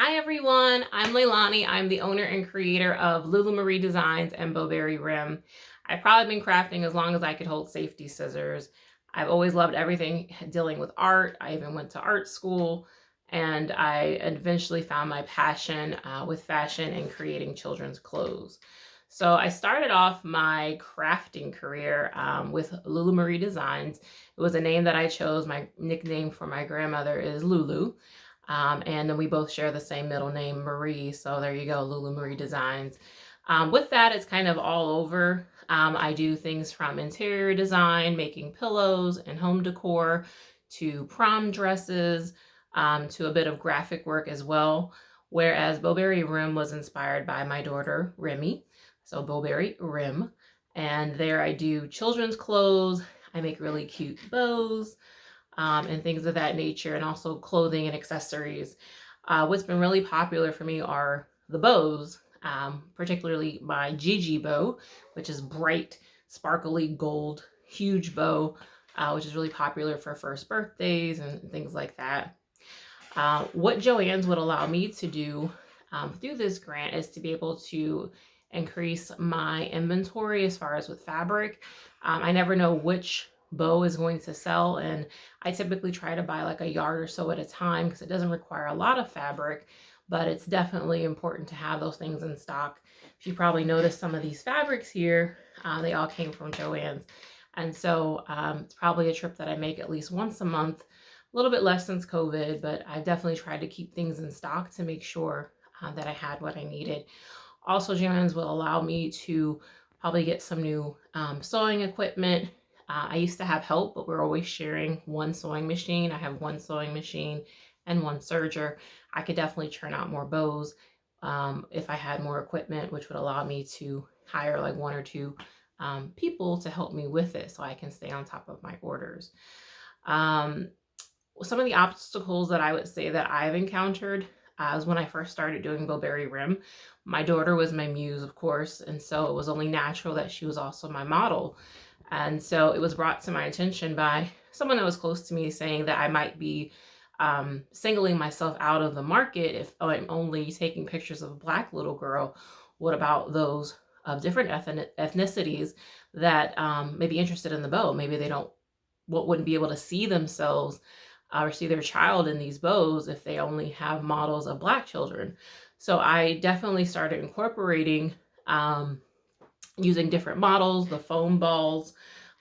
Hi everyone, I'm Leilani. I'm the owner and creator of Lulu Marie Designs and Bowberry Rim. I've probably been crafting as long as I could hold safety scissors. I've always loved everything dealing with art. I even went to art school, and I eventually found my passion with fashion and creating children's clothes. So I started off my crafting career with Lulu Marie Designs. It was a name that I chose. My nickname for my grandmother is Lulu. And then we both share the same middle name, Marie. So there you go, Lulu Marie Designs. With that, it's kind of all over. I do things from interior design, making pillows and home decor, to prom dresses, to a bit of graphic work as well. Whereas Bowberry Rim was inspired by my daughter, Remy. So Bowberry Rim. And there I do children's clothes. I make really cute bows and things of that nature, and also clothing and accessories. What's been really popular for me are the bows, particularly my Gigi bow, which is bright, sparkly gold, huge bow, which is really popular for first birthdays and things like that. What Joann's would allow me to do through this grant is to be able to increase my inventory as far as with fabric. I never know which bow is going to sell, and I typically try to buy like a yard or so at a time because it doesn't require a lot of fabric, but it's definitely important to have those things in stock. If you probably noticed, some of these fabrics here, they all came from Joann's. And so it's probably a trip that I make at least once a month. A little bit less since COVID, but I definitely tried to keep things in stock to make sure that I had what I needed. Also, Joann's will allow me to probably get some new sewing equipment. I used to have help, but we're always sharing one sewing machine. I have one sewing machine and one serger. I could definitely churn out more bows if I had more equipment, which would allow me to hire like one or two people to help me with it so I can stay on top of my orders. Some of the obstacles that I would say that I've encountered was when I first started doing Bowberry Rim. My daughter was my muse, of course, and so it was only natural that she was also my model. And so it was brought to my attention by someone that was close to me saying that I might be singling myself out of the market if I'm only taking pictures of a Black little girl. What about those of different ethnicities that may be interested in the bow? Maybe they wouldn't be able to see themselves or see their child in these bows if they only have models of Black children. So I definitely started incorporating using different models, the foam balls,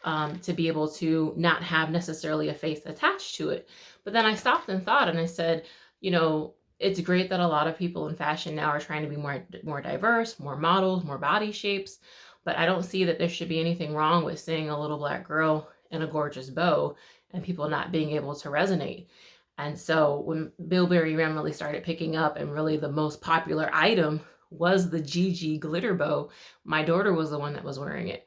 to be able to not have necessarily a face attached to it. But then I stopped and thought, and I said, it's great that a lot of people in fashion now are trying to be more diverse, more models, more body shapes, but I don't see that there should be anything wrong with seeing a little Black girl in a gorgeous bow and people not being able to resonate. And so when Bowberry Rim really started picking up, and really the most popular item was the Gigi glitter bow, my daughter was the one that was wearing it.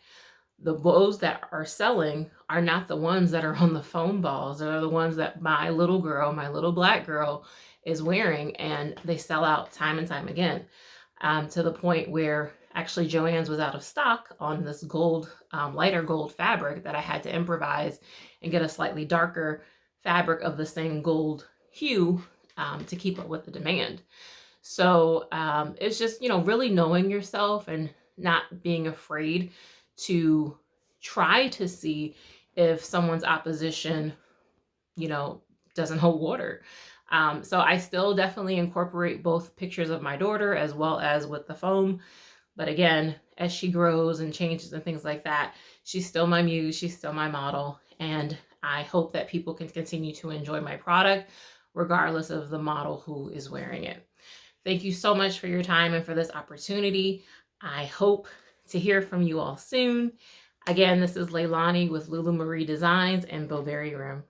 The bows that are selling are not the ones that are on the foam balls. They're the ones that my little girl, my little Black girl, is wearing, and they sell out time and time again, to the point where actually Joann's was out of stock on this gold, lighter gold fabric that I had to improvise and get a slightly darker fabric of the same gold hue to keep up with the demand. So it's just, really knowing yourself and not being afraid to try to see if someone's opposition, doesn't hold water. So I still definitely incorporate both pictures of my daughter as well as with the foam. But again, as she grows and changes and things like that, she's still my muse, she's still my model. And I hope that people can continue to enjoy my product regardless of the model who is wearing it. Thank you so much for your time and for this opportunity. I hope to hear from you all soon. Again, this is Leilani with Lulu Marie Designs and Bowberry Rim.